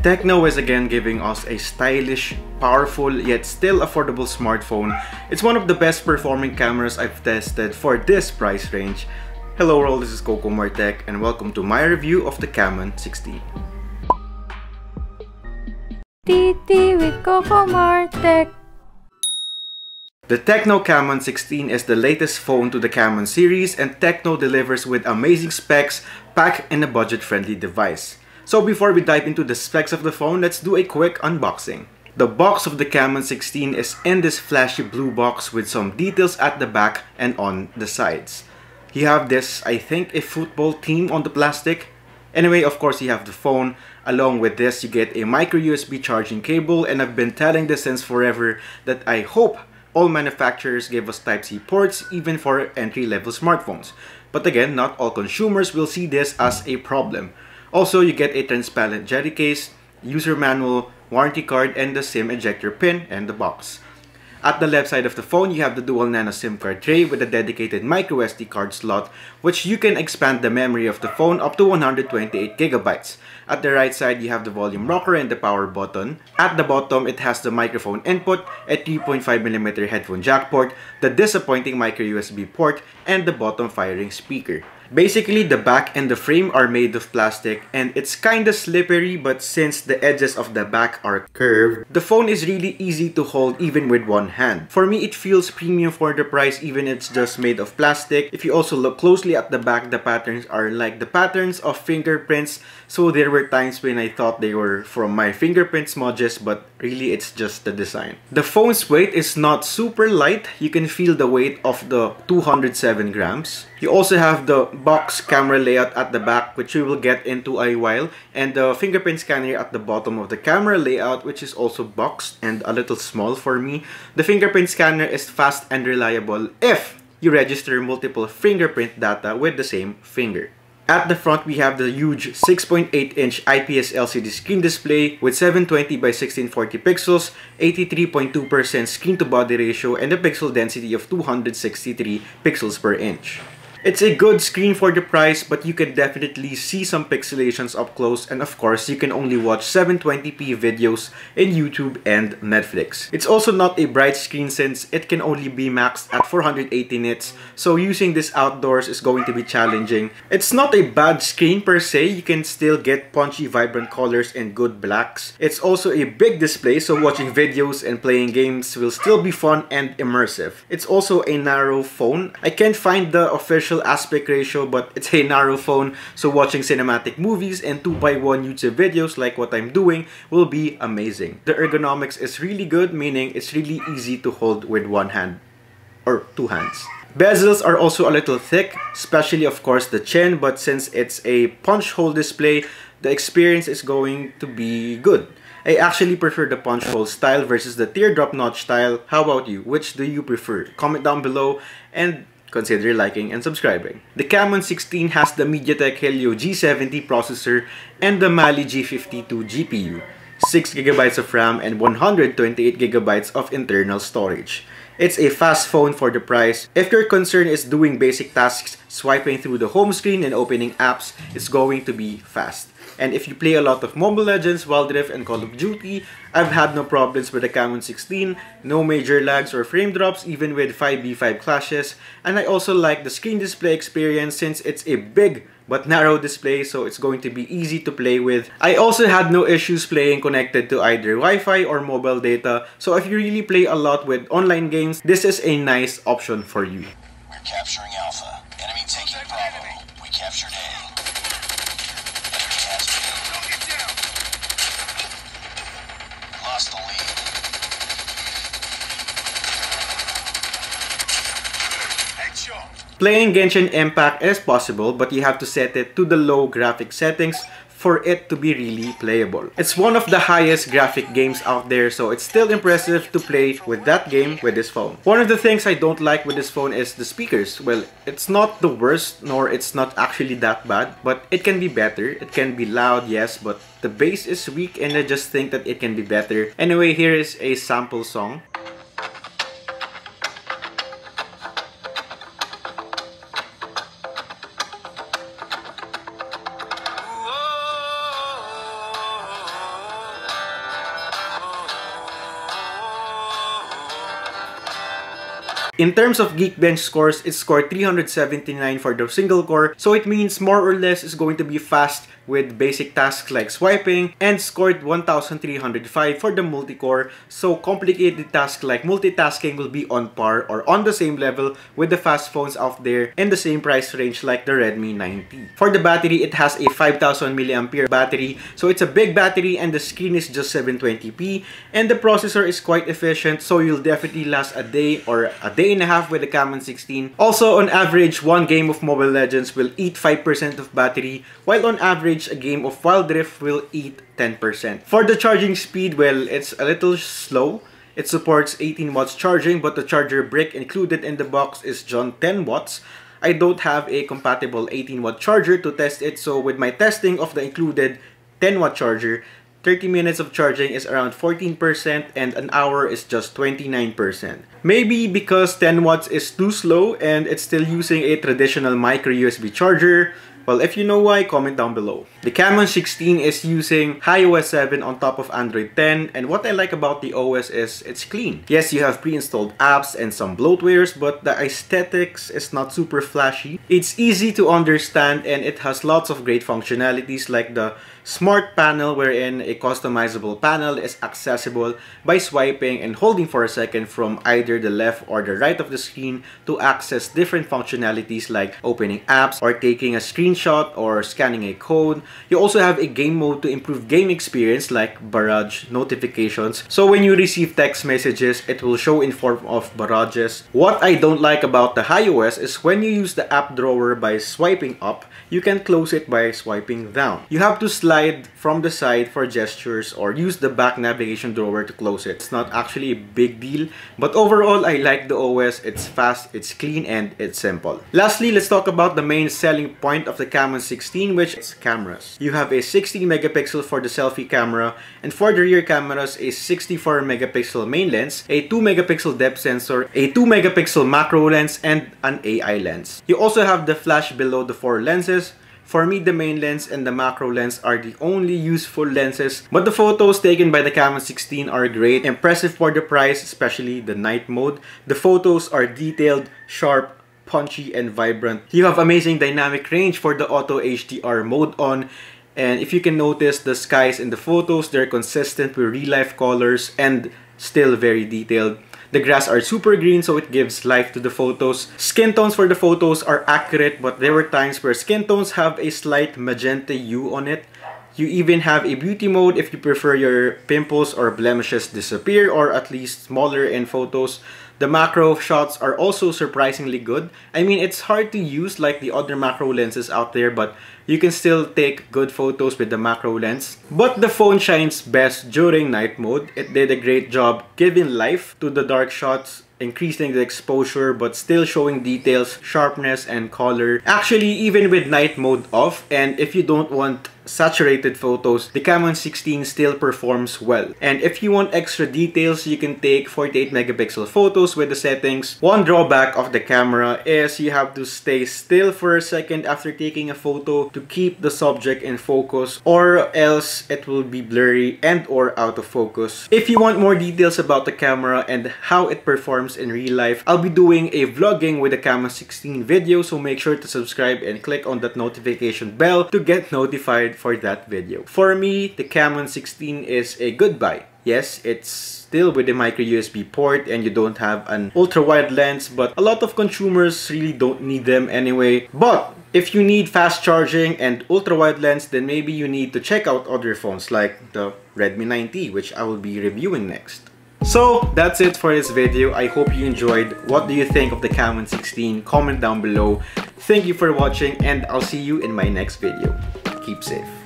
Tecno is again giving us a stylish, powerful, yet still affordable smartphone. It's one of the best performing cameras I've tested for this price range. Hello world, this is Coco Martech and welcome to my review of the Camon 16. TT with Coco Martech. The Tecno Camon 16 is the latest phone to the Camon series, and Tecno delivers with amazing specs packed in a budget-friendly device. So before we dive into the specs of the phone, let's do a quick unboxing. The box of the Camon 16 is in this flashy blue box with some details at the back and on the sides. You have this, I think, a football team on the plastic. Anyway, of course, you have the phone. Along with this, you get a micro USB charging cable, and I've been telling this since forever that I hope all manufacturers give us Type-C ports even for entry-level smartphones. But again, not all consumers will see this as a problem. Also, you get a transparent jelly case, user manual, warranty card, and the SIM ejector pin and the box. At the left side of the phone, you have the dual nano SIM card tray with a dedicated micro SD card slot, which you can expand the memory of the phone up to 128 GB. At the right side, you have the volume rocker and the power button. At the bottom, it has the microphone input, a 3.5mm headphone jack port, the disappointing micro USB port, and the bottom firing speaker. Basically, the back and the frame are made of plastic and it's kinda slippery, but since the edges of the back are curved, the phone is really easy to hold even with one hand. For me, it feels premium for the price even if it's just made of plastic. If you also look closely at the back, the patterns are like the patterns of fingerprints, so there were times when I thought they were from my fingerprint smudges, but really it's just the design. The phone's weight is not super light. You can feel the weight of the 207 grams. You also have the box camera layout at the back, which we will get into a while, and the fingerprint scanner at the bottom of the camera layout, which is also boxed and a little small for me. The fingerprint scanner is fast and reliable if you register multiple fingerprint data with the same finger. At the front, we have the huge 6.8-inch IPS LCD screen display with 720 by 1640 pixels, 83.2% screen-to-body ratio, and a pixel density of 263 pixels per inch. It's a good screen for the price, but you can definitely see some pixelations up close, and of course, you can only watch 720p videos in YouTube and Netflix. It's also not a bright screen since it can only be maxed at 480 nits, so using this outdoors is going to be challenging. It's not a bad screen per se, you can still get punchy, vibrant colors and good blacks. It's also a big display, so watching videos and playing games will still be fun and immersive. It's also a narrow phone. I can't find the official aspect ratio, but it's a narrow phone, so watching cinematic movies and 2x1 YouTube videos like what I'm doing will be amazing. The ergonomics is really good, meaning it's really easy to hold with one hand or two hands. Bezels are also a little thick, especially of course the chin, but since it's a punch hole display, the experience is going to be good. I actually prefer the punch hole style versus the teardrop notch style. How about you? Which do you prefer? Comment down below and consider liking and subscribing. The Camon 16 has the MediaTek Helio G70 processor and the Mali G52 GPU, 6GB of RAM and 128GB of internal storage. It's a fast phone for the price. If your concern is doing basic tasks, swiping through the home screen and opening apps, it's going to be fast. And if you play a lot of Mobile Legends, Wild Rift, and Call of Duty, I've had no problems with the Camon 16, no major lags or frame drops even with 5v5 clashes, and I also like the screen display experience since it's a big but narrow display, so it's going to be easy to play with. I also had no issues playing connected to either Wi-Fi or mobile data, so if you really play a lot with online games, this is a nice option for you. We're capturing Alpha. Enemy taking Bravo. We captured A. Lost the lead. Headshot. Playing Genshin Impact is possible, but you have to set it to the low graphic settings for it to be really playable. It's one of the highest graphic games out there, so it's still impressive to play with that game with this phone. One of the things I don't like with this phone is the speakers. Well, it's not the worst, nor it's not actually that bad, but it can be better. It can be loud, yes, but the bass is weak and I just think that it can be better. Anyway, here is a sample song. In terms of Geekbench scores, it scored 379 for the single core, so it means more or less is going to be fast with basic tasks like swiping, and scored 1305 for the multi-core, so complicated tasks like multitasking will be on par or on the same level with the fast phones out there in the same price range like the Redmi 9T. For the battery, it has a 5000 mAh battery, so it's a big battery and the screen is just 720p, and the processor is quite efficient, so you'll definitely last a day or a day and a half with the Camon 16. Also, on average, one game of Mobile Legends will eat 5% of battery, while on average, a game of Wild Rift will eat 10%. For the charging speed, well, it's a little slow. It supports 18 watts charging, but the charger brick included in the box is just 10 watts. I don't have a compatible 18 watt charger to test it, so with my testing of the included 10 watt charger, 30 minutes of charging is around 14% and an hour is just 29%. Maybe because 10 watts is too slow and it's still using a traditional micro USB charger. Well, if you know why, comment down below. The Camon 16 is using iOS 7 on top of Android 10, and what I like about the OS is it's clean. Yes, you have pre-installed apps and some bloatwares, but the aesthetics is not super flashy. It's easy to understand and it has lots of great functionalities like the Smart Panel, wherein a customizable panel is accessible by swiping and holding for a second from either the left or the right of the screen to access different functionalities like opening apps or taking a screenshot or scanning a code. You also have a game mode to improve game experience like barrage notifications. So when you receive text messages, it will show in form of barrages. What I don't like about the iOS is when you use the app drawer by swiping up, you can close it by swiping down. You have to slide from the side for gestures or use the back navigation drawer to close it. It's not actually a big deal, but overall I like the OS. It's fast, it's clean, and it's simple. Lastly, let's talk about the main selling point of the Camon 16, which is cameras. You have a 16 megapixel for the selfie camera, and for the rear cameras, a 64 megapixel main lens, a 2 megapixel depth sensor, a 2 megapixel macro lens, and an AI lens. You also have the flash below the 4 lenses. For me, the main lens and the macro lens are the only useful lenses, but the photos taken by the Camon 16 are great, impressive for the price, especially the night mode. The photos are detailed, sharp, punchy, and vibrant. You have amazing dynamic range for the auto HDR mode on, and if you can notice, the skies in the photos, they're consistent with real-life colors and still very detailed. The grass are super green, so it gives life to the photos. Skin tones for the photos are accurate, but there were times where skin tones have a slight magenta hue on it. You even have a beauty mode if you prefer your pimples or blemishes disappear, or at least smaller in photos. The macro shots are also surprisingly good. I mean, it's hard to use like the other macro lenses out there, but you can still take good photos with the macro lens. But the phone shines best during night mode. It did a great job giving life to the dark shots, increasing the exposure but still showing details, sharpness, and color. Actually, even with night mode off, and if you don't want saturated photos, the Camon 16 still performs well. And if you want extra details, you can take 48 megapixel photos with the settings. One drawback of the camera is you have to stay still for a second after taking a photo to keep the subject in focus, or else it will be blurry and or out of focus. If you want more details about the camera and how it performs in real life, I'll be doing a vlogging with the Camon 16 video, so make sure to subscribe and click on that notification bell to get notified for that video. For me, the Camon 16 is a good buy. Yes, it's still with the micro USB port and you don't have an ultra wide lens, but a lot of consumers really don't need them anyway. But if you need fast charging and ultra wide lens, then maybe you need to check out other phones like the Redmi 9T, which I will be reviewing next. So that's it for this video. I hope you enjoyed. What do you think of the Camon 16? Comment down below. Thank you for watching, and I'll see you in my next video. Keep safe.